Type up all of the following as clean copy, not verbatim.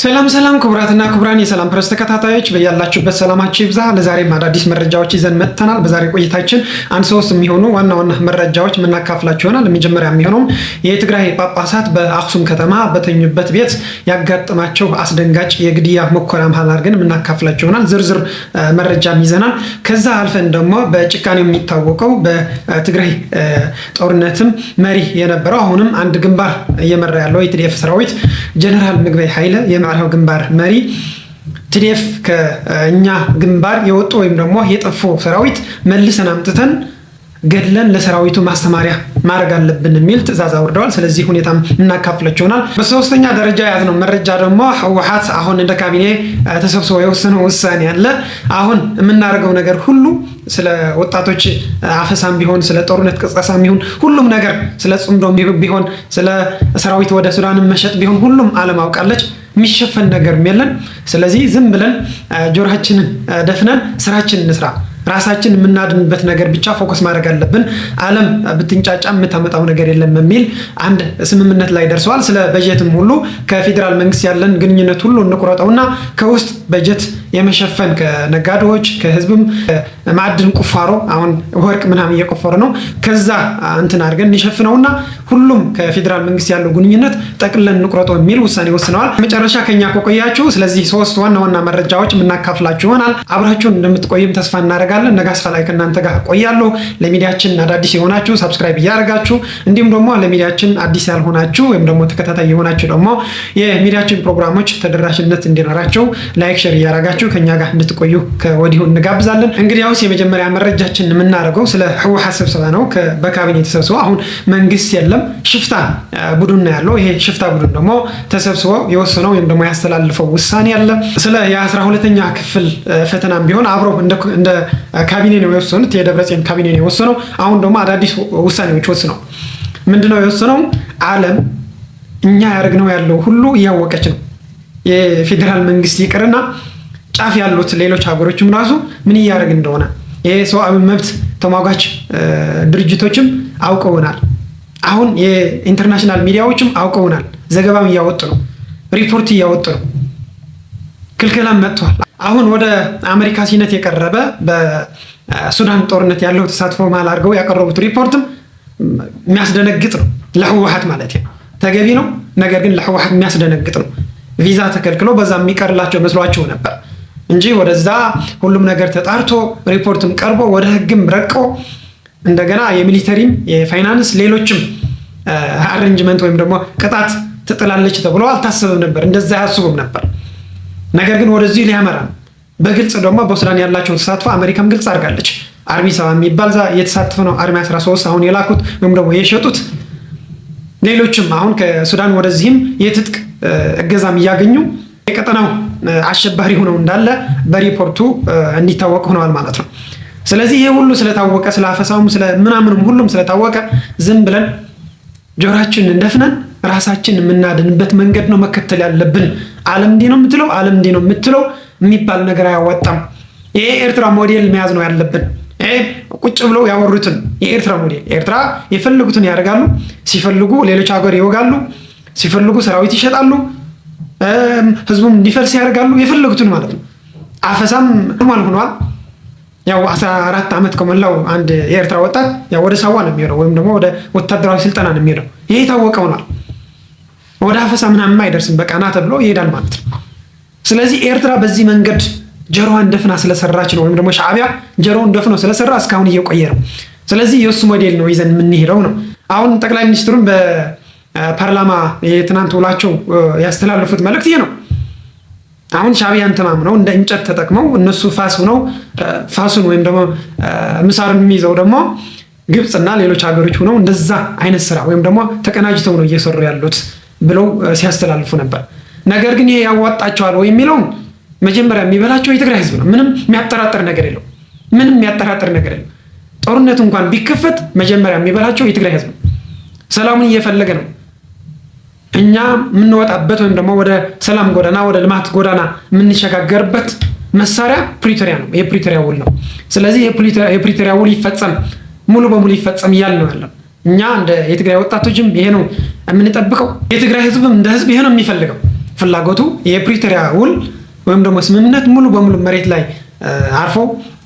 ሰላም ሰላም ክቡራትና ክቡራን የሰላም ፕረስ ተከታታዮች በያላችሁበት ሰላማችሁ ይብዛ። ለዛሬም አዳዲስ መረጃዎች ይዘን መጥተናል። በዛሬ ቆይታችን አንድ ሶስት የሚሆኑ ዋና መረጃዎች የምናካፍላችሁ ይሆናል። የመጀመሪያ የሚሆነው የትግራይ ጳጳሳት በአክሱም ከተማ በተኙበት ቤት ያጋጠማቸው አስደንጋጭ የግድያ ሙከራ መሃል አድርገን የምናካፍላችሁ ይሆናል። ዝርዝር መረጃም ይዘናል። ከዛ አልፈን ደግሞ በጭካኔው የሚታወቀው በትግራይ ጦርነትም መሪ የነበረው አሁንም አንድ ግንባር እየመራ ያለው የቲዲኤፍ ሰራዊት ጀነራል ምግበይ ኃይለ የማዕረው ግንባር መሪ ቲዲኤፍ ከኛ ግንባር የወጡ ወይም ደግሞ የጠፉ ሰራዊት መልሰን አምጥተን ገድለን ለሰራዊቱ ማስተማሪያ ማድረግ አለብን የሚል ትዕዛዝ አውርደዋል። ስለዚህ ሁኔታም እናካፍላችኋል። በሶስተኛ ደረጃ ያዝነው መረጃ ደግሞ ህወሓት አሁን እንደ ካቢኔ ተሰብስቦ የወሰነው ውሳኔ አለ። አሁን የምናደርገው ነገር ሁሉ ስለ ወጣቶች አፈሳም ቢሆን ስለ ጦርነት ቅስቀሳም ቢሆን ሁሉም ነገር ስለ ጽምዶም ቢሆን ስለ ሰራዊት ወደ ሱዳን መሸጥ ቢሆን ሁሉም ዓለም አውቃለች። የሚሸፈን ነገር የለም። ስለዚህ ዝም ብለን ጆሮአችንን ደፍነን ስራችንን እንስራ። ራሳችን የምናድንበት ነገር ብቻ ፎከስ ማድረግ አለብን። ዓለም ብትንጫጫ የምታመጣው ነገር የለም የሚል አንድ ስምምነት ላይ ደርሰዋል። ስለ በጀትም ሁሉ ከፌዴራል መንግስት ያለን ግንኙነት ሁሉ እንቆረጠውና ከውስጥ በጀት የመሸፈን ከነጋዴዎች ከህዝብም ማዕድን ቁፋሮ አሁን ወርቅ ምናምን እየቆፈረ ነው። ከዛ እንትን አድርገን እንሸፍነውና ሁሉም ከፌዴራል መንግስት ያለው ግንኙነት ጠቅለን እንቆረጠው የሚል ውሳኔ ወስነዋል። መጨረሻ ከኛ ቆያችሁ። ስለዚህ ሶስት ዋና መረጃዎች የምናካፍላችሁ ይሆናል። አብራችሁን እንደምትቆይም ተስፋ እናደርጋለን። ነጋስ ላይ ከእናንተ ጋር ቆያለሁ። ለሚዲያችን አዳዲስ የሆናችሁ ሰብስክራይብ እያደረጋችሁ እንዲሁም ደግሞ ለሚዲያችን አዲስ ያልሆናችሁ ወይም ደግሞ ተከታታይ የሆናችሁ ደግሞ የሚዲያችን ፕሮግራሞች ተደራሽነት እንዲኖራቸው ላይክ ሼር እያደረጋችሁ ከኛ ጋር እንድትቆዩ ከወዲሁ እንጋብዛለን። እንግዲያውስ የመጀመሪያ መረጃችን የምናደርገው ስለ ህወሓት ስብሰባ ነው። በካቢኔ ተሰብስቦ አሁን መንግስት የለም ሽፍታ ቡድን ነው ያለው። ይሄ ሽፍታ ቡድን ደግሞ ተሰብስቦ የወሰነው ወይም ደግሞ ያስተላልፈው ውሳኔ አለ። ስለ የ12ኛ ክፍል ፈተናም ቢሆን አብሮ እንደ ካቢኔ ነው የወሰኑት። የደብረጽዮን ካቢኔ ነው የወሰነው። አሁን ደግሞ አዳዲስ ውሳኔዎች ወስነው ምንድነው የወሰነው? ዓለም እኛ ያደርግነው ያለው ሁሉ እያወቀች ነው። የፌዴራል መንግስት ይቅርና ጫፍ ያሉት ሌሎች ሀገሮችም ራሱ ምን እያደረግ እንደሆነ የሰብአዊ መብት ተሟጋች ድርጅቶችም አውቀውናል። አሁን የኢንተርናሽናል ሚዲያዎችም አውቀውናል። ዘገባም እያወጡ ነው፣ ሪፖርት እያወጡ ነው። ክልከላም መጥቷል። አሁን ወደ አሜሪካ ሲነት የቀረበ በሱዳን ጦርነት ያለው ተሳትፎ መሃል አድርገው ያቀረቡት ሪፖርትም የሚያስደነግጥ ነው። ለህወሓት ማለት ነው ተገቢ ነው፣ ነገር ግን ለህወሓት የሚያስደነግጥ ነው። ቪዛ ተከልክሎ በዛ የሚቀርላቸው መስሏቸው ነበር እንጂ ወደዛ ሁሉም ነገር ተጣርቶ ሪፖርትም ቀርቦ ወደ ህግም ረቆ እንደገና የሚሊተሪም የፋይናንስ ሌሎችም አሬንጅመንት ወይም ደግሞ ቅጣት ትጥላለች ተብሎ አልታሰበም ነበር። እንደዛ ያስቡም ነበር። ነገር ግን ወደዚህ ሊያመራ በግልጽ ደግሞ በሱዳን ያላቸው ተሳትፎ አሜሪካም ግልጽ አድርጋለች። አርሚ 7 የሚባል የተሳተፈ ነው። አርሚ 13 አሁን የላኩት ወይም ደግሞ የሸጡት ሌሎችም አሁን ከሱዳን ወደዚህም የትጥቅ እገዛም እያገኙ የቀጠናው አሸባሪ ሆነው እንዳለ በሪፖርቱ እንዲታወቅ ሆነዋል ማለት ነው። ስለዚህ ይሄ ሁሉ ስለታወቀ ስለአፈሳውም ስለምናምንም ሁሉም ስለታወቀ ዝም ብለን ጆሮአችንን እንደፍነን ራሳችን የምናድንበት መንገድ ነው መከተል ያለብን። ዓለም እንዲህ ነው የምትለው ዓለም እንዲህ ነው የምትለው የሚባል ነገር አያዋጣም። ይሄ ኤርትራ ሞዴል መያዝ ነው ያለብን። ቁጭ ብለው ያወሩትን የኤርትራ ሞዴል ኤርትራ የፈለጉትን ያደርጋሉ። ሲፈልጉ ሌሎች ሀገር ይወጋሉ፣ ሲፈልጉ ሰራዊት ይሸጣሉ፣ ህዝቡም እንዲፈልስ ያደርጋሉ። የፈለጉትን ማለት ነው። አፈሳም ኖርማል ሆኗል። ያው 14 ዓመት ከሞላው አንድ የኤርትራ ወጣት ያው ወደ ሳዋ ነው የሚሄደው ወይም ደግሞ ወደ ወታደራዊ ስልጠና ነው የሚሄደው። ይሄ የታወቀ ሆኗል። ወደ አፈሳ ምናምን አይደርስም። በቃ ና ተብሎ ይሄዳል ማለት ነው። ስለዚህ ኤርትራ በዚህ መንገድ ጀሮዋን ደፍና ስለሰራች ነው ወይም ደግሞ ሻዕቢያ ጀሮውን ደፍኖ ስለሰራ እስካሁን እየቆየ ነው። ስለዚህ የእሱ ሞዴል ነው ይዘን የምንሄደው ነው። አሁን ጠቅላይ ሚኒስትሩም በፓርላማ የትናንት ውላቸው ያስተላለፉት መልእክት ይሄ ነው። አሁን ሻዕቢያን ተማምነው እንደ እንጨት ተጠቅመው እነሱ ፋስ ሆነው ፋሱን ወይም ደግሞ ምሳሩን የሚይዘው ደግሞ ግብፅና ሌሎች ሀገሮች ሆነው እንደዛ አይነት ስራ ወይም ደግሞ ተቀናጅተው ነው እየሰሩ ያሉት ብለው ሲያስተላልፉ ነበር። ነገር ግን ይሄ ያዋጣቸዋል ወይ የሚለውን መጀመሪያ የሚበላቸው የትግራይ ህዝብ ነው። ምንም የሚያጠራጥር ነገር የለው። ምንም የሚያጠራጥር ነገር የለው። ጦርነቱ እንኳን ቢከፈት መጀመሪያ የሚበላቸው የትግራይ ህዝብ ነው። ሰላሙን እየፈለገ ነው። እኛ የምንወጣበት ወይም ደግሞ ወደ ሰላም ጎዳና ወደ ልማት ጎዳና የምንሸጋገርበት መሳሪያ ፕሪቶሪያ ነው። የፕሪቶሪያ ውል ነው። ስለዚህ የፕሪቶሪያ ውል ይፈጸም ሙሉ በሙሉ ይፈጸም እያልን ነው ያለው። እኛ እንደ የትግራይ ወጣቶችም ይሄ ነው የምንጠብቀው። የትግራይ ህዝብም እንደ ህዝብ ይሄ ነው የሚፈልገው። ፍላጎቱ የፕሪቶሪያ ውል ወይም ደግሞ ስምምነት ሙሉ በሙሉ መሬት ላይ አርፎ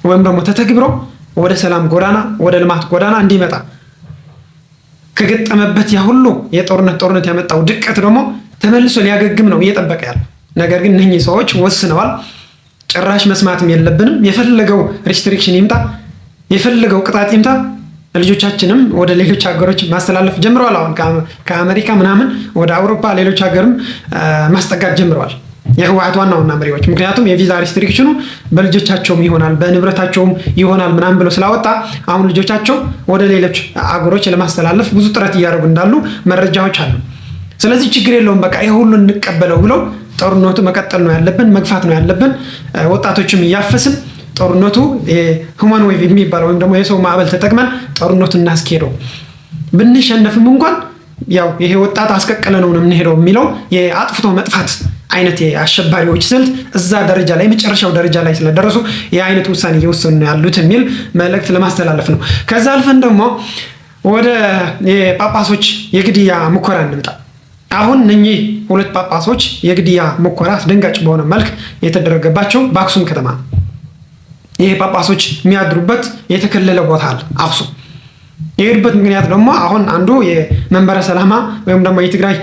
ወይም ደግሞ ተተግብሮ ወደ ሰላም ጎዳና ወደ ልማት ጎዳና እንዲመጣ ከገጠመበት ያ ሁሉ የጦርነት ያመጣው ድቀት ደግሞ ተመልሶ ሊያገግም ነው እየጠበቀ ያለው። ነገር ግን እነኚህ ሰዎች ወስነዋል። ጭራሽ መስማትም የለብንም። የፈለገው ሪስትሪክሽን ይምጣ፣ የፈለገው ቅጣት ይምጣ፣ ልጆቻችንም ወደ ሌሎች ሀገሮች ማስተላለፍ ጀምረዋል። አሁን ከአሜሪካ ምናምን ወደ አውሮፓ ሌሎች ሀገርም ማስጠጋት ጀምረዋል የህወሓት ዋና መሪዎች። ምክንያቱም የቪዛ ሪስትሪክሽኑ በልጆቻቸውም ይሆናል በንብረታቸውም ይሆናል ምናምን ብሎ ስላወጣ አሁን ልጆቻቸው ወደ ሌሎች አገሮች ለማስተላለፍ ብዙ ጥረት እያደረጉ እንዳሉ መረጃዎች አሉ። ስለዚህ ችግር የለውም በቃ ይህ ሁሉ እንቀበለው ብለው ጦርነቱ መቀጠል ነው ያለብን፣ መግፋት ነው ያለብን። ወጣቶችም እያፈስን ጦርነቱ ሁማን ዌቭ የሚባለው ወይም ደግሞ የሰው ማዕበል ተጠቅመን ጦርነቱ እናስኬደው። ብንሸነፍም እንኳን ያው ይሄ ወጣት አስቀቀለ ነው የምንሄደው የሚለው የአጥፍቶ መጥፋት አይነት የአሸባሪዎች ስልት እዛ ደረጃ ላይ መጨረሻው ደረጃ ላይ ስለደረሱ የአይነት ውሳኔ እየወሰኑ ያሉት የሚል መልእክት ለማስተላለፍ ነው። ከዛ አልፈን ደግሞ ወደ የጳጳሶች የግድያ ሙከራ እንምጣ። አሁን እነኚህ ሁለት ጳጳሶች የግድያ ሙከራ አስደንጋጭ በሆነ መልክ የተደረገባቸው በአክሱም ከተማ ይሄ ጳጳሶች የሚያድሩበት የተከለለ ቦታ አለ አክሱም። የሄዱበት ምክንያት ደግሞ አሁን አንዱ የመንበረ ሰላማ ወይም ደግሞ የትግራይ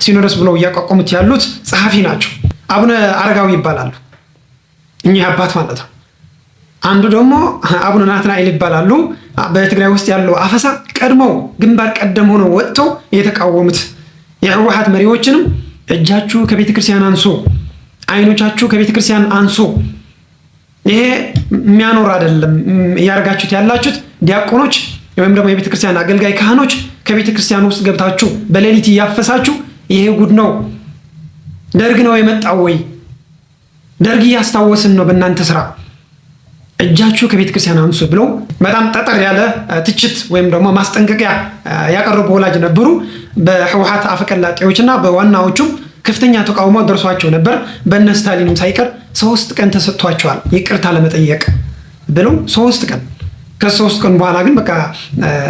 ሲኖዶስ ብለው እያቋቋሙት ያሉት ጸሐፊ ናቸው። አቡነ አረጋዊ ይባላሉ እኚህ አባት ማለት ነው። አንዱ ደግሞ አቡነ ናትናኤል ይባላሉ። በትግራይ ውስጥ ያለው አፈሳ ቀድመው ግንባር ቀደም ሆነው ወጥተው የተቃወሙት የህወሓት መሪዎችንም እጃችሁ ከቤተ ክርስቲያን አንሶ፣ አይኖቻችሁ ከቤተ ክርስቲያን አንሶ፣ ይሄ የሚያኖር አይደለም እያደረጋችሁት ያላችሁት ዲያቆኖች ወይም ደግሞ የቤተ ክርስቲያን አገልጋይ ካህኖች ከቤተ ክርስቲያን ውስጥ ገብታችሁ በሌሊት እያፈሳችሁ ይሄ ጉድ ነው። ደርግ ነው የመጣው ወይ? ደርግ እያስታወስን ነው በእናንተ ስራ፣ እጃችሁ ከቤተ ክርስቲያን አንሱ ብለው በጣም ጠጠር ያለ ትችት ወይም ደግሞ ማስጠንቀቂያ ያቀረቡ ወላጅ ነበሩ። በህወሓት አፈቀላጤዎችና በዋናዎቹም ከፍተኛ ተቃውሞ ደርሷቸው ነበር። በእነ ስታሊንም ሳይቀር 3 ቀን ተሰጥቷቸዋል ይቅርታ ለመጠየቅ ብለው 3 ቀን። ከ3 ቀን በኋላ ግን በቃ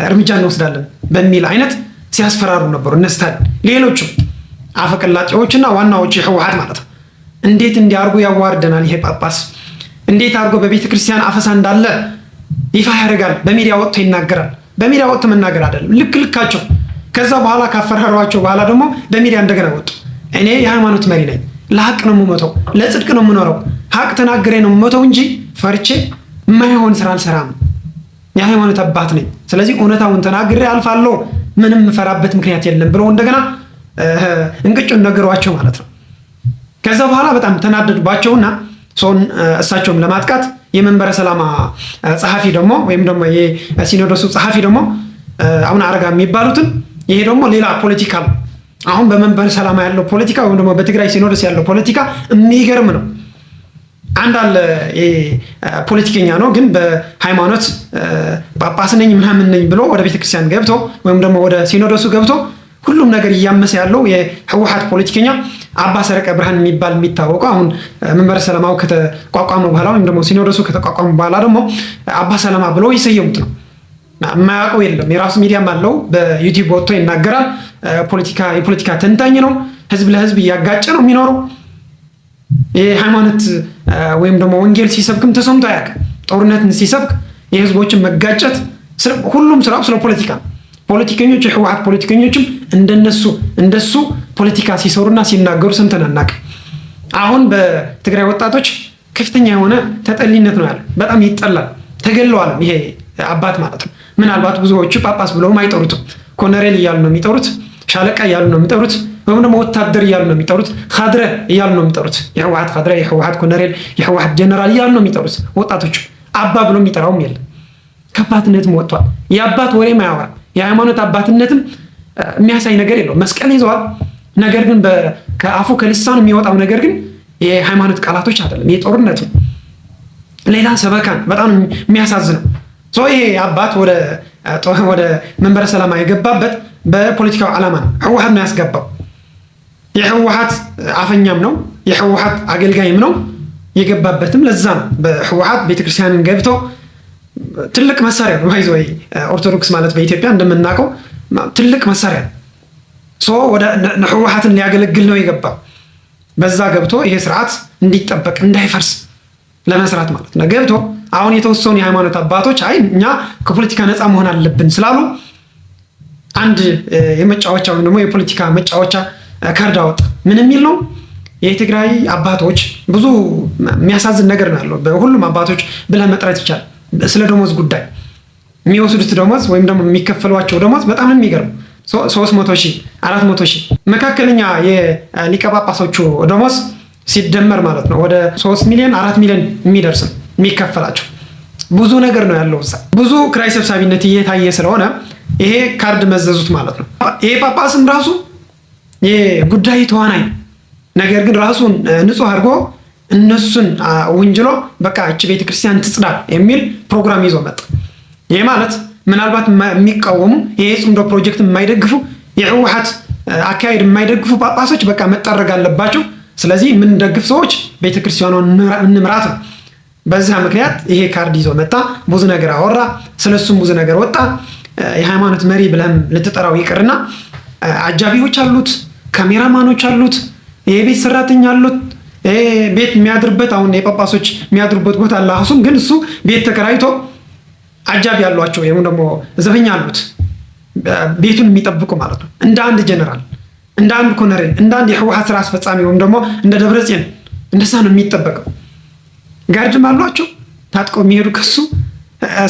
እርምጃ እንወስዳለን በሚል አይነት ሲያስፈራሩ ነበሩ እነ ስታሊን። ሌሎችም አፈቀላጤዎችና ዋናዎች የህወሓት ማለት ነው። እንዴት እንዲያርጉ ያዋርደናል ይሄ ጳጳስ፣ እንዴት አድርጎ በቤተ ክርስቲያን አፈሳ እንዳለ ይፋ ያደርጋል፣ በሚዲያ ወጥቶ ይናገራል። በሚዲያ ወጥቶ መናገር አይደለም ልካቸው። ከዛ በኋላ ካፈራሯቸው በኋላ ደግሞ በሚዲያ እንደገና ወጡ። እኔ የሃይማኖት መሪ ነኝ፣ ለሀቅ ነው የምሞተው፣ ለጽድቅ ነው የምኖረው፣ ሀቅ ተናግሬ ነው የምሞተው እንጂ ፈርቼ የማይሆን ስራ አልሰራም፣ የሃይማኖት አባት ነኝ፣ ስለዚህ እውነታውን ተናግሬ አልፋለሁ፣ ምንም የምፈራበት ምክንያት የለም ብለው እንደገና እንቅጩን ነገሯቸው ማለት ነው። ከዛ በኋላ በጣም ተናደዱባቸውና ሰውን እሳቸውም ለማጥቃት የመንበረ ሰላማ ጸሐፊ ደግሞ ወይም ደግሞ የሲኖዶሱ ጸሐፊ ደግሞ አቡነ አረጋ የሚባሉትን ይሄ ደግሞ ሌላ ፖለቲካ ነው። አሁን በመንበረ ሰላማ ያለው ፖለቲካ ወይም ደግሞ በትግራይ ሲኖዶስ ያለው ፖለቲካ የሚገርም ነው። አንድ አለ ፖለቲከኛ ነው፣ ግን በሃይማኖት ጳጳስ ነኝ ምናምን ነኝ ብሎ ወደ ቤተክርስቲያን ገብቶ ወይም ደግሞ ወደ ሲኖዶሱ ገብቶ ሁሉም ነገር እያመሰ ያለው የህወሓት ፖለቲከኛ አባ ሰረቀ ብርሃን የሚባል የሚታወቀው አሁን መንበረ ሰላማው ከተቋቋመ በኋላ ወይም ደግሞ ሲኖዶሱ ከተቋቋመ በኋላ ደግሞ አባ ሰላማ ብሎ ይሰየሙት ነው። የማያውቀው የለም። የራሱ ሚዲያም አለው፣ በዩቲዩብ ወጥቶ ይናገራል። የፖለቲካ ተንታኝ ነው። ህዝብ ለህዝብ እያጋጨ ነው የሚኖረው። የሃይማኖት ወይም ደግሞ ወንጌል ሲሰብክም ተሰምቶ አያውቅም። ጦርነትን ሲሰብክ የህዝቦችን መጋጨት፣ ሁሉም ስራው ስለ ፖለቲካ ነው። ፖለቲከኞች የህወሓት ፖለቲከኞችም እንደሱ ፖለቲካ ሲሰሩና ሲናገሩ ሰምተን አናውቅም። አሁን በትግራይ ወጣቶች ከፍተኛ የሆነ ተጠሊነት ነው ያለው። በጣም ይጠላል፣ ተገለዋል ይሄ አባት ማለት ነው። ምናልባት ብዙዎቹ ጳጳስ ብለውም አይጠሩትም። ኮሎኔል እያሉ ነው የሚጠሩት፣ ሻለቃ እያሉ ነው የሚጠሩት፣ ወይም ደግሞ ወታደር እያሉ ነው የሚጠሩት፣ ካድረ እያሉ ነው የሚጠሩት። የህወሓት ካድረ፣ የህወሓት ኮሎኔል፣ የህወሓት ጀነራል እያሉ ነው የሚጠሩት። ወጣቶቹ አባ ብሎ የሚጠራውም የለም። ከአባትነትም ወጥቷል። የአባት ወሬ ማያወራ የሃይማኖት አባትነትም የሚያሳይ ነገር የለው። መስቀል ይዘዋል። ነገር ግን ከአፉ ከልሳኑ የሚወጣው ነገር ግን የሃይማኖት ቃላቶች አይደለም፣ የጦርነት ነው፣ ሌላ ሰበካን። በጣም የሚያሳዝነው ይሄ አባት ወደ መንበረ ሰላማ የገባበት በፖለቲካው ዓላማ ነው። ህወሓት ነው ያስገባው። የህወሓት አፈኛም ነው፣ የህወሓት አገልጋይም ነው። የገባበትም ለዛ ነው። በህወሓት ቤተክርስቲያንን ገብቶ ትልቅ መሳሪያ ነው። ይዞ ኦርቶዶክስ ማለት በኢትዮጵያ እንደምናውቀው ትልቅ መሳሪያ ነው። ወደ ህወሓትን ሊያገለግል ነው የገባው። በዛ ገብቶ ይሄ ስርዓት እንዲጠበቅ እንዳይፈርስ ለመስራት ማለት ነው ገብቶ አሁን የተወሰኑ የሃይማኖት አባቶች አይ እኛ ከፖለቲካ ነፃ መሆን አለብን ስላሉ አንድ የመጫወቻ ወይም ደግሞ የፖለቲካ መጫወቻ ካርድ አወጣ። ምን የሚል ነው? የትግራይ አባቶች ብዙ የሚያሳዝን ነገር ነው ያለው። በሁሉም አባቶች ብለህ መጥራት ይቻላል። ስለ ደሞዝ ጉዳይ የሚወስዱት ደሞዝ ወይም ደግሞ የሚከፈሏቸው ደሞዝ በጣም የሚገርም 300,000 400,000 መካከለኛ የሊቀ ጳጳሶቹ ደሞዝ ሲደመር ማለት ነው ወደ 3 ሚሊዮን 4 ሚሊዮን የሚደርስ የሚከፈላቸው ብዙ ነገር ነው ያለው። ብዙ ክራይ ሰብሳቢነት እየታየ ስለሆነ ይሄ ካርድ መዘዙት ማለት ነው። ይሄ ጳጳስም ራሱ የጉዳይ ተዋናይ ነገር ግን ራሱን ንጹህ አድርጎ እነሱን ወንጅሎ በቃ እቺ ቤተክርስቲያን ትጽዳ የሚል ፕሮግራም ይዞ መጣ። ይሄ ማለት ምናልባት የሚቃወሙ ይሄ ጽምዶ ፕሮጀክት የማይደግፉ የህወሓት አካሄድ የማይደግፉ ጳጳሶች በቃ መጠረግ አለባቸው። ስለዚህ የምንደግፍ ሰዎች ቤተክርስቲያኗን እንምራት ነው። በዛ ምክንያት ይሄ ካርድ ይዞ መጣ። ብዙ ነገር አወራ፣ ስለሱም ብዙ ነገር ወጣ። የሃይማኖት መሪ ብለም ልትጠራው ይቅርና አጃቢዎች አሉት፣ ካሜራማኖች አሉት፣ የቤት ሰራተኛ አሉት። ቤት የሚያድርበት አሁን የጳጳሶች የሚያድሩበት ቦታ አለ። አሁን ግን እሱ ቤት ተከራይቶ አጃቢ ያሏቸው ወይም ደግሞ ዘበኛ አሉት፣ ቤቱን የሚጠብቁ ማለት ነው። እንደ አንድ ጀነራል፣ እንደ አንድ ኮሎኔል፣ እንደ አንድ የህወሓት ስራ አስፈጻሚ ወይም ደግሞ እንደ ደብረጽዮን እንደዛ ነው የሚጠበቀው። ጋርድም አሏቸው ታጥቀው የሚሄዱ ከሱ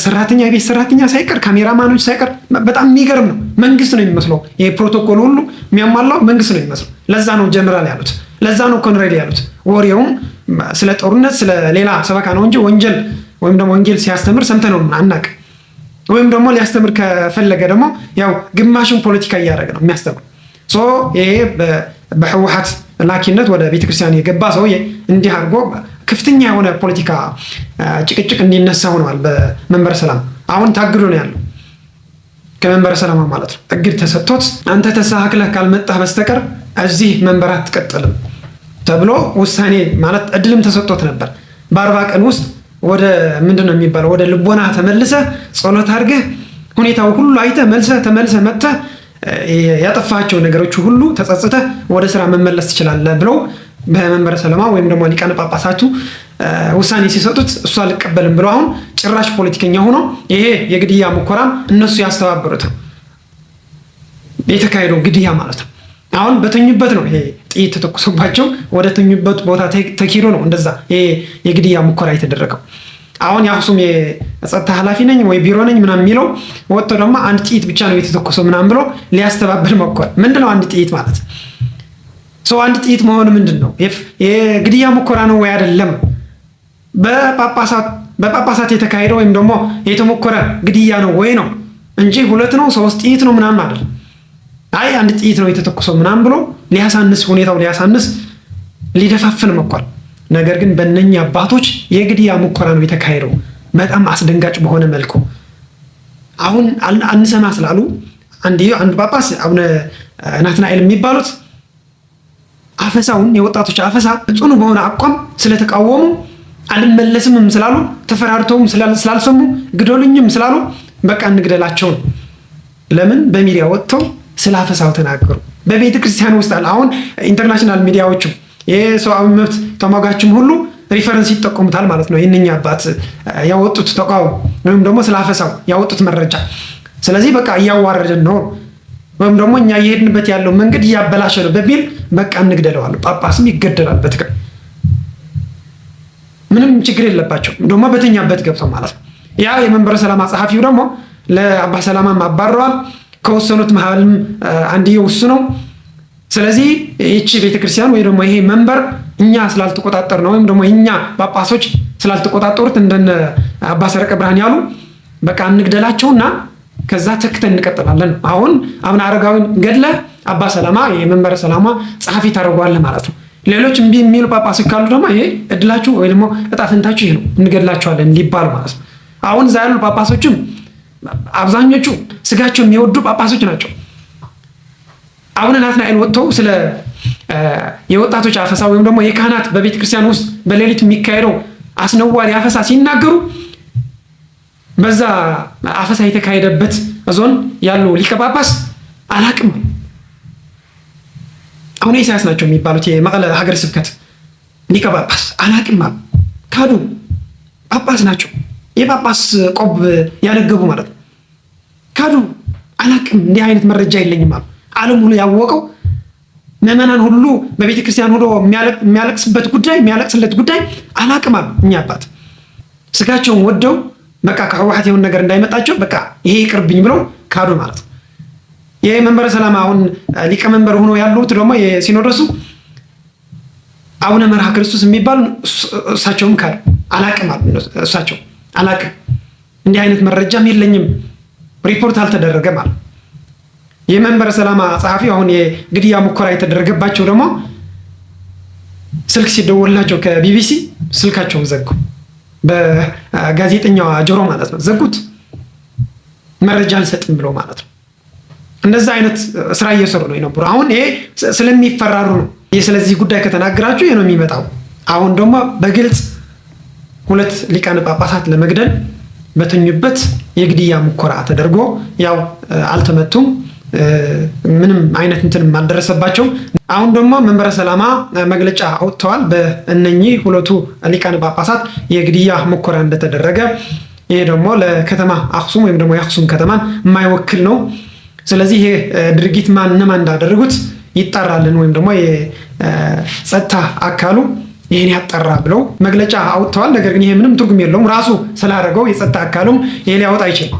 ሰራተኛ፣ የቤት ሰራተኛ ሳይቀር ካሜራማኖች ሳይቀር በጣም የሚገርም ነው። መንግስት ነው የሚመስለው። ይሄ ፕሮቶኮል ሁሉ የሚያሟላው መንግስት ነው የሚመስለው። ለዛ ነው ጀነራል ያሉት፣ ለዛ ነው ኮሎኔል ያሉት። ወሬውም ስለ ጦርነት ስለ ሌላ ሰበካ ነው እንጂ ወንጀል ወይም ደግሞ ወንጌል ሲያስተምር ሰምተነው አናውቅ። ወይም ደግሞ ሊያስተምር ከፈለገ ደግሞ ያው ግማሽን ፖለቲካ እያደረገ ነው የሚያስተምር። ይሄ በህወሓት ላኪነት ወደ ቤተክርስቲያን የገባ ሰውዬ እንዲህ አድርጎ ከፍተኛ የሆነ ፖለቲካ ጭቅጭቅ እንዲነሳ ሆነዋል። በመንበረ ሰላም አሁን ታግዶ ነው ያለው ከመንበረ ሰላም ማለት ነው። እግድ ተሰጥቶት አንተ ተሳክለህ ካልመጣህ በስተቀር እዚህ መንበር አትቀጥልም ተብሎ ውሳኔ ማለት እድልም ተሰጥቶት ነበር። በ40 ቀን ውስጥ ወደ ምንድነው የሚባለው ወደ ልቦና ተመልሰህ ጸሎት አድርገህ ሁኔታው ሁሉ አይተህ ተመልሰህ መጥተህ ያጠፋቸው ነገሮች ሁሉ ተጸጽተህ ወደ ስራ መመለስ ትችላለህ ብለው በመንበረ ሰላማ ወይም ደግሞ ሊቃነ ጳጳሳቱ ውሳኔ ሲሰጡት እሱ አልቀበልም ብሎ አሁን ጭራሽ ፖለቲከኛ ሆኖ ይሄ የግድያ ሙከራም እነሱ ያስተባበሩት ነው የተካሄደው ግድያ ማለት ነው። አሁን በተኙበት ነው ይሄ ጥይት ተተኩሶባቸው ወደ ተኙበት ቦታ ተኪሮ ነው እንደዛ ይሄ የግድያ ሙከራ የተደረገው። አሁን የአክሱም የጸጥታ ኃላፊ ነኝ ወይ ቢሮ ነኝ ምናምን የሚለው ወጥቶ ደግሞ አንድ ጥይት ብቻ ነው የተተኮሰው ምናምን ብሎ ሊያስተባብል ሞከረ። ምንድነው አንድ ጥይት ማለት? አንድ ጥይት መሆኑ ምንድነው? የግድያ ሙከራ ነው ወይ አይደለም? በጳጳሳት የተካሄደው ወይም ደግሞ የተሞከረ ግድያ ነው ወይ ነው እንጂ 2 ነው 3 ጥይት ነው ምናምን አይደለም። አይ አንድ ጥይት ነው የተተኮሰው ምናምን ብሎ ሊያሳንስ ሁኔታው ሊያሳንስ ሊደፋፍን ሞከረ። ነገር ግን በእነኛ አባቶች የግድያ ሙከራ ነው የተካሄደው በጣም አስደንጋጭ በሆነ መልኩ። አሁን አንሰማ ስላሉ አንድ ጳጳስ አቡነ ናትናኤል የሚባሉት አፈሳውን የወጣቶች አፈሳ ጽኑ በሆነ አቋም ስለተቃወሙ አልመለስምም ስላሉ ተፈራርተውም ስላልሰሙ ግደሉኝም ስላሉ በቃ እንግደላቸው ነው። ለምን በሚዲያ ወጥተው ስለ አፈሳው ተናገሩ። በቤተ ክርስቲያን ውስጥ አሁን ኢንተርናሽናል ሚዲያዎቹ የሰብአዊ መብት ተሟጋችም ሁሉ ሪፈረንስ ይጠቀሙታል ማለት ነው። የእነኛ አባት ያወጡት ተቃውሞ ወይም ደግሞ ስለ አፈሳው ያወጡት መረጃ። ስለዚህ በቃ እያዋረደን ነው ወይም ደግሞ እኛ እየሄድንበት ያለው መንገድ እያበላሸ ነው በሚል በቃ እንግደለዋለን። ጳጳስም ይገደላል በትክክል ምንም ችግር የለባቸው ደግሞ በተኛበት ገብተው ማለት ነው። ያ የመንበረ ሰላማ ጸሐፊው ደግሞ ለአባ ሰላማ ማባረዋል። ከወሰኑት መሃልም አንድየው እሱ ነው። ስለዚህ ይቺ ቤተክርስቲያን ወይ ደግሞ ይሄ መንበር እኛ ስላልተቆጣጠር ነው ወይም ደግሞ እኛ ጳጳሶች ስላልተቆጣጠሩት እንደነ አባ ሰረቀ ብርሃን ያሉ በቃ እንግደላቸውና ከዛ ተክተን እንቀጥላለን። አሁን አቡነ አረጋዊን ገድለ አባ ሰላማ የመንበረ ሰላማ ጸሐፊ ታደርገዋለህ ማለት ነው። ሌሎች እምቢ የሚሉ ጳጳሶች ካሉ ደግሞ ይሄ እድላችሁ ወይ ደግሞ እጣ ፈንታችሁ ይሄ ነው እንገድላቸዋለን ሊባሉ ማለት ነው። አሁን እዛ ያሉ ጳጳሶችም አብዛኞቹ ስጋቸው የሚወዱ ጳጳሶች ናቸው። አቡነ ናትናኤል ወጥተው ስለ የወጣቶች አፈሳ ወይም ደግሞ የካህናት በቤተ ክርስቲያን ውስጥ በሌሊት የሚካሄደው አስነዋሪ አፈሳ ሲናገሩ በዛ አፈሳ የተካሄደበት ዞን ያለው ሊቀ ጳጳስ አላቅም አሁን ኢሳያስ ናቸው የሚባሉት የመቀለ ሀገረ ስብከት ሊቀ ጳጳስ አላቅም አሉ። ካዱ። ጳጳስ ናቸው። የጳጳስ ቆብ ያነገቡ ማለት ነው። ካዱ። አላቅም፣ እንዲህ አይነት መረጃ የለኝም አሉ። ዓለም ሁሉ ያወቀው ምዕመናን ሁሉ በቤተ ክርስቲያን ሆኖ የሚያለቅስለት ጉዳይ አላቅም አሉ። እኛ አባት ስጋቸውን ወደው በቃ ከህወሓት የሆነ ነገር እንዳይመጣቸው በቃ ይሄ ይቅርብኝ ብለው ካዱ ማለት ነው። የመንበረ ሰላም አሁን ሊቀመንበር ሆኖ ያሉት ደግሞ የሲኖዶሱ አቡነ መርሃ ክርስቶስ የሚባል እሳቸውም ካዱ። አላቅም አሉ። እሳቸው አላቅም፣ እንዲህ አይነት መረጃም የለኝም፣ ሪፖርት አልተደረገም አሉ። የመንበረ ሰላማ ጸሐፊ አሁን የግድያ ሙከራ የተደረገባቸው ደግሞ ስልክ ሲደወላቸው ከቢቢሲ ስልካቸውን ዘጉ። በጋዜጠኛዋ ጆሮ ማለት ነው ዘጉት። መረጃ አልሰጥም ብሎ ማለት ነው። እንደዛ አይነት ስራ እየሰሩ ነው የነበሩ። አሁን ይሄ ስለሚፈራሩ ነው። ስለዚህ ጉዳይ ከተናገራችሁ ይሄ ነው የሚመጣው። አሁን ደግሞ በግልጽ 2 ሊቃነ ጳጳሳት ለመግደል በተኙበት የግድያ ሙከራ ተደርጎ ያው አልተመቱም፣ ምንም አይነት እንትን አልደረሰባቸው። አሁን ደግሞ መንበረ ሰላማ መግለጫ አውጥተዋል። በእነኚህ 2 ሊቃነ ጳጳሳት የግድያ ሙከራ እንደተደረገ፣ ይሄ ደግሞ ለከተማ አክሱም ወይም ደግሞ የአክሱም ከተማን የማይወክል ነው። ስለዚህ ይሄ ድርጊት እነማን እንዳደረጉት ይጣራልን ወይም ደግሞ የጸጥታ አካሉ ይህን ያጣራ ብለው መግለጫ አውጥተዋል። ነገር ግን ይሄ ምንም ትርጉም የለውም። ራሱ ስላደረገው የጸጥታ አካሉም ይሄ ሊያወጣ አይችልም።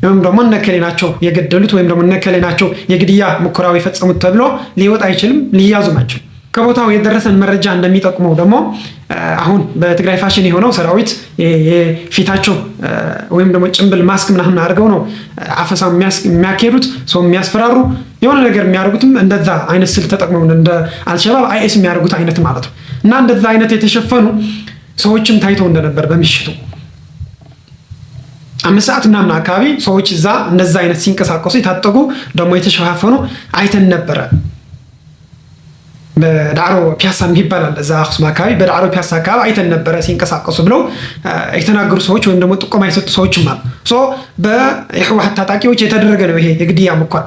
ወይም ደግሞ እነከሌ ናቸው የገደሉት ወይም ደግሞ እነከሌ ናቸው የግድያ ሙከራው የፈጸሙት ተብሎ ሊወጣ አይችልም። ሊያዙ ናቸው። ከቦታው የደረሰን መረጃ እንደሚጠቁመው ደግሞ አሁን በትግራይ ፋሽን የሆነው ሰራዊት የፊታቸው ወይም ደግሞ ጭንብል ማስክ ምናምን አድርገው ነው አፈሳው የሚያካሄዱት፣ ሰው የሚያስፈራሩ የሆነ ነገር የሚያደርጉትም እንደዛ አይነት ስልት ተጠቅመው እንደ አልሸባብ አይኤስ የሚያደርጉት አይነት ማለት ነው። እና እንደዛ አይነት የተሸፈኑ ሰዎችም ታይተው እንደነበር በምሽቱ 5 ሰዓት ምናምን አካባቢ ሰዎች እዛ እንደዛ አይነት ሲንቀሳቀሱ የታጠቁ ደግሞ የተሸፋፈኑ አይተን ነበረ። በዳዕሮ ፒያሳ ይባላል እዛ አክሱም አካባቢ በዳዕሮ ፒያሳ አካባቢ አይተን ነበረ ሲንቀሳቀሱ ብለው የተናገሩ ሰዎች ወይም ደግሞ ጥቆማ የሰጡ ሰዎችም አሉ። በህወሓት ታጣቂዎች የተደረገ ነው ይሄ የግድያ ሙከራ።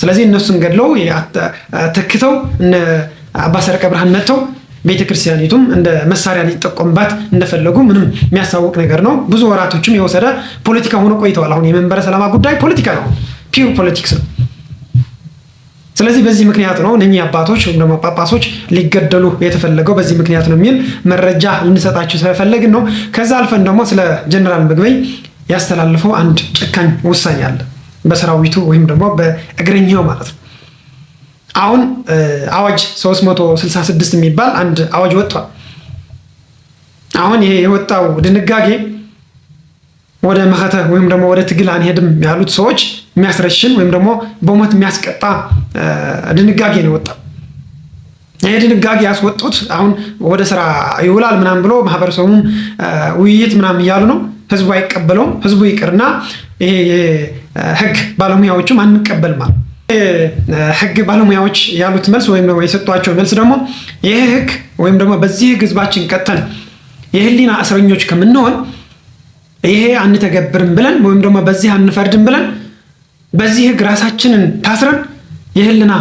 ስለዚህ እነሱን ገድለው ተክተው እነ አባ ሰረቀ ብርሃን መጥተው ቤተክርስቲያኒቱም እንደ መሳሪያ ሊጠቆምባት እንደፈለጉ ምንም የሚያሳውቅ ነገር ነው። ብዙ ወራቶችም የወሰደ ፖለቲካ ሆኖ ቆይተዋል። አሁን የመንበረ ሰላማ ጉዳይ ፖለቲካ ነው፣ ፒውር ፖለቲክስ ነው። ስለዚህ በዚህ ምክንያት ነው እነኚህ አባቶች ወይም ደግሞ ጳጳሶች ሊገደሉ የተፈለገው በዚህ ምክንያት ነው የሚል መረጃ ልንሰጣችሁ ስለፈለግን ነው። ከዛ አልፈን ደግሞ ስለ ጀነራል ምግበይ ያስተላልፈው አንድ ጨካኝ ውሳኔ አለ፣ በሰራዊቱ ወይም ደግሞ በእግረኛው ማለት ነው። አሁን አዋጅ 366 የሚባል አንድ አዋጅ ወጥቷል። አሁን ይሄ የወጣው ድንጋጌ ወደ መኸተ ወይም ደግሞ ወደ ትግል አንሄድም ያሉት ሰዎች የሚያስረሽን ወይም ደግሞ በሞት የሚያስቀጣ ድንጋጌ ነው የወጣው። ይሄ ድንጋጌ ያስወጡት አሁን ወደ ስራ ይውላል ምናምን ብሎ ማህበረሰቡም ውይይት ምናምን እያሉ ነው። ህዝቡ አይቀበለውም። ህዝቡ ይቅርና ይሄ የህግ ባለሙያዎችም አንቀበልም አሉ። ህግ ባለሙያዎች ያሉት መልስ ወይም ደግሞ የሰጧቸው መልስ ደግሞ ይሄ ህግ ወይም ደግሞ በዚህ ህግ ህዝባችን ቀጠን የህሊና እስረኞች ከምንሆን ይሄ አንተገብርም ብለን ወይም ደግሞ በዚህ አንፈርድም ብለን በዚህ ህግ ራሳችንን ታስረን የህሊና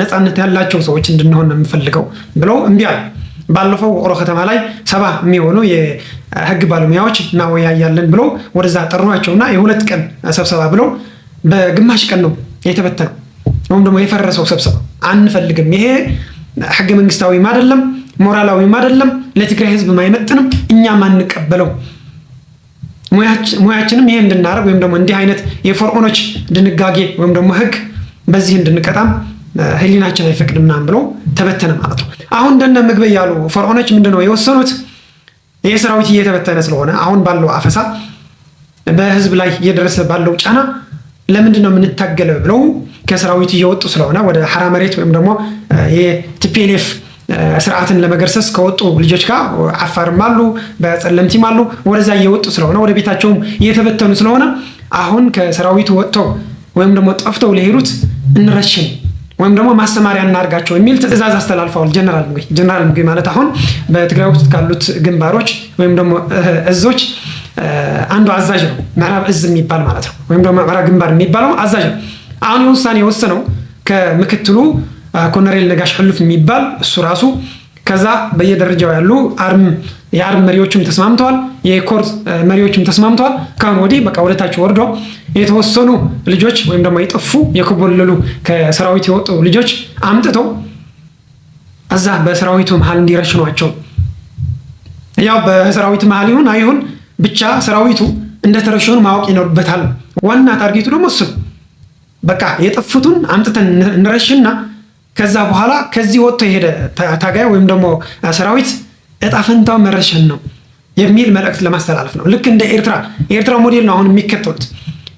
ነፃነት ያላቸው ሰዎች እንድንሆን ነው የምፈልገው ብለው እምቢ አሉ። ባለፈው ውቅሮ ከተማ ላይ 70 የሚሆኑ የህግ ባለሙያዎች እናወያያለን ብለው ወደዛ ጠሯቸውና የ2 ቀን ስብሰባ ብለው በግማሽ ቀን ነው የተበተነው ወይም ደግሞ የፈረሰው ስብሰባ። አንፈልግም፣ ይሄ ህገ መንግስታዊም አይደለም ሞራላዊም አይደለም፣ ለትግራይ ህዝብ አይመጥንም፣ እኛም አንቀበለው፣ ሙያችንም ይሄ እንድናረግ ወይም ደግሞ እንዲህ አይነት የፈርዖኖች ድንጋጌ ወይም ደግሞ ህግ በዚህ እንድንቀጣም ህሊናችን አይፈቅድም ምናምን ብሎ ተበተነ ማለት ነው። አሁን እንደነ ምግበይ ያሉ ፈርዖኖች ምንድነው የወሰኑት? ይሄ ሰራዊት እየተበተነ ስለሆነ አሁን ባለው አፈሳ በህዝብ ላይ እየደረሰ ባለው ጫና ለምንድነው የምንታገለው ብለው ከሰራዊቱ እየወጡ ስለሆነ ወደ ሐራ መሬት ወይም ደግሞ የቲፒኤልኤፍ ስርዓትን ለመገርሰስ ከወጡ ልጆች ጋር አፋርም አሉ በጸለምቲም አሉ ወደዛ እየወጡ ስለሆነ ወደ ቤታቸውም እየተበተኑ ስለሆነ አሁን ከሰራዊቱ ወጥተው ወይም ደግሞ ጠፍተው ለሄዱት እንረሽን ወይም ደግሞ ማስተማሪያ እናርጋቸው የሚል ትዕዛዝ አስተላልፈዋል። ጀነራል ምግበይ ማለት አሁን በትግራይ ውስጥ ካሉት ግንባሮች ወይም ደግሞ እዞች አንዱ አዛዥ ነው። ምዕራብ እዝ የሚባል ማለት ነው ወይም ደግሞ ምዕራብ ግንባር የሚባለው አዛዥ ነው። አሁን የውሳኔ የወሰነው ከምክትሉ ኮሎኔል ነጋሽ ህልፍ የሚባል እሱ ራሱ ከዛ በየደረጃው ያሉ የአርም መሪዎችም ተስማምተዋል፣ የኮር መሪዎችም ተስማምተዋል። ካሁን ወዲህ በቃ ወደታች ወርዶ የተወሰኑ ልጆች ወይም ደግሞ የጠፉ የኮበለሉ ከሰራዊት የወጡ ልጆች አምጥተው እዛ በሰራዊቱ መሃል እንዲረሽኗቸው። ያው በሰራዊቱ መሃል ይሁን አይሁን ብቻ ሰራዊቱ እንደተረሸኑ ማወቅ ይኖርበታል። ዋና ታርጌቱ ደግሞ እሱ በቃ የጠፉትን አምጥተን እንረሽና ከዛ በኋላ ከዚህ ወጥቶ የሄደ ታጋይ ወይም ደግሞ ሰራዊት እጣ ፈንታው መረሸን ነው የሚል መልእክት ለማስተላለፍ ነው። ልክ እንደ የኤርትራ ሞዴል ነው አሁን የሚከተሉት።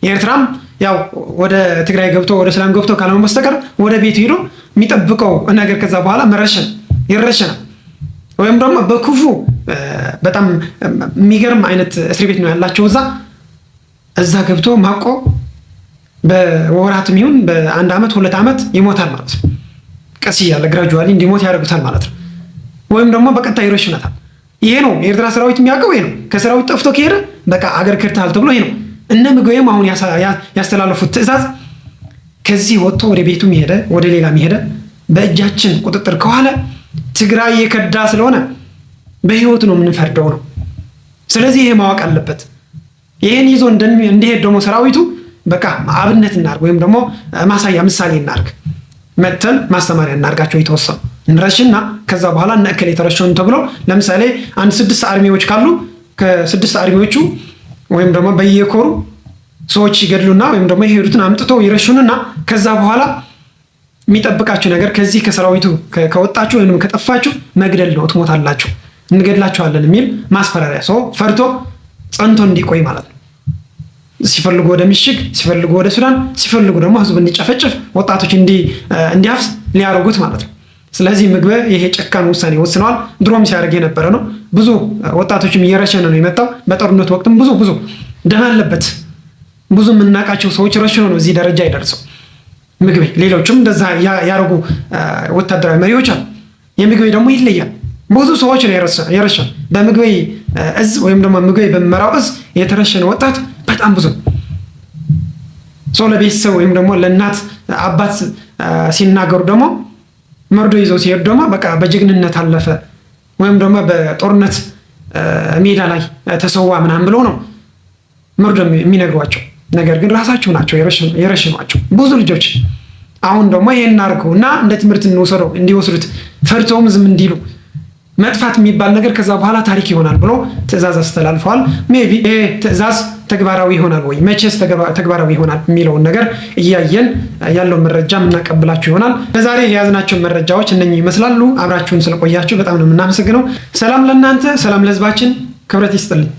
የኤርትራም ያው ወደ ትግራይ ገብቶ ወደ ሰላም ገብቶ ካልሆነ በስተቀር ወደ ቤቱ ሄዶ የሚጠብቀው ነገር ከዛ በኋላ ይረሸናል። ወይም ደግሞ በክፉ በጣም የሚገርም አይነት እስር ቤት ነው ያላቸው። እዛ ገብቶ ማቆ በወራትም ይሁን በ1 ዓመት 2 ዓመት ይሞታል ማለት ነው። ቀስ እያለ ግራጁዋሊ እንዲሞት ያደርጉታል ማለት ነው። ወይም ደግሞ በቀጥታ ይረሽናታል። ይሄ ነው የኤርትራ ሰራዊት የሚያውቀው። ይሄ ነው ከሰራዊት ጠፍቶ ከሄደ በቃ አገር ከድተሃል ተብሎ ይሄ ነው። እነ ምግበይም አሁን ያስተላለፉት ትዕዛዝ ከዚህ ወጥቶ ወደ ቤቱም ሄደ ወደ ሌላም ሄደ በእጃችን ቁጥጥር ከኋላ ትግራይ የከዳ ስለሆነ በህይወቱ ነው የምንፈርደው ነው። ስለዚህ ይሄ ማወቅ አለበት። ይሄን ይዞ እንዲሄድ ደግሞ ሰራዊቱ በቃ አብነት እናርግ ወይም ደግሞ ማሳያ ምሳሌ እናርግ፣ መተን ማስተማሪያ እናርጋቸው። የተወሰኑ እንረሽና ከዛ በኋላ እነከለ የተረሸኑ ተብሎ ለምሳሌ 6 አርሚዎች ካሉ ከ6 አርሚዎቹ ወይም ደግሞ በየኮሩ ሰዎች ይገድሉና ወይም ደግሞ የሄዱትን አምጥተው ይረሽኑና ከዛ በኋላ የሚጠብቃችሁ ነገር ከዚህ ከሰራዊቱ ከወጣችሁ ወይም ከጠፋችሁ መግደል ነው፣ ትሞታላችሁ፣ እንገድላችኋለን የሚል ማስፈራሪያ ሰው ፈርቶ ጸንቶ እንዲቆይ ማለት ነው። ሲፈልጉ ወደ ምሽግ፣ ሲፈልጉ ወደ ሱዳን፣ ሲፈልጉ ደግሞ ህዝብ እንዲጨፈጭፍ ወጣቶች እንዲያፍስ ሊያረጉት ማለት ነው። ስለዚህ ምግበ ይሄ ጨካኝ ውሳኔ ወስነዋል። ድሮም ሲያደርግ የነበረ ነው። ብዙ ወጣቶችም እየረሸነ ነው የመጣው። በጦርነት ወቅትም ብዙ ደም አለበት። ብዙ የምናውቃቸው ሰዎች ረሽኖ ነው እዚህ ደረጃ ይደርሰው ምግበ። ሌሎችም እንደዛ ያረጉ ወታደራዊ መሪዎች አሉ። የምግበ ደግሞ ይለያል። ብዙ ሰዎች ነው የረሸነ በምግበ እዝ ወይም ደግሞ ምግበ በመራው እዝ የተረሸነ ወጣት በጣም ብዙ ሰው ለቤተሰብ ወይም ደግሞ ለእናት አባት ሲናገሩ ደግሞ መርዶ ይዘው ሲሄዱ ደግሞ በቃ በጀግንነት አለፈ ወይም ደግሞ በጦርነት ሜዳ ላይ ተሰዋ ምናምን ብለው ነው መርዶ የሚነግሯቸው። ነገር ግን ራሳቸው ናቸው የረሸኗቸው ብዙ ልጆች። አሁን ደግሞ ይሄን አድርገውና እንደ ትምህርት እንዲወስዱት ፈርተውም ዝም እንዲሉ መጥፋት የሚባል ነገር ከዛ በኋላ ታሪክ ይሆናል ብሎ ትዕዛዝ አስተላልፈዋል። ሜቢ ይሄ ትዕዛዝ ተግባራዊ ይሆናል ወይ መቼስ ተግባራዊ ይሆናል የሚለውን ነገር እያየን ያለው መረጃ የምናቀብላችሁ ይሆናል። ለዛሬ የያዝናቸው መረጃዎች እነኚህ ይመስላሉ። አብራችሁን ስለቆያችሁ በጣም ነው የምናመሰግነው። ሰላም ለእናንተ፣ ሰላም ለህዝባችን፣ ክብረት ይስጥልኝ።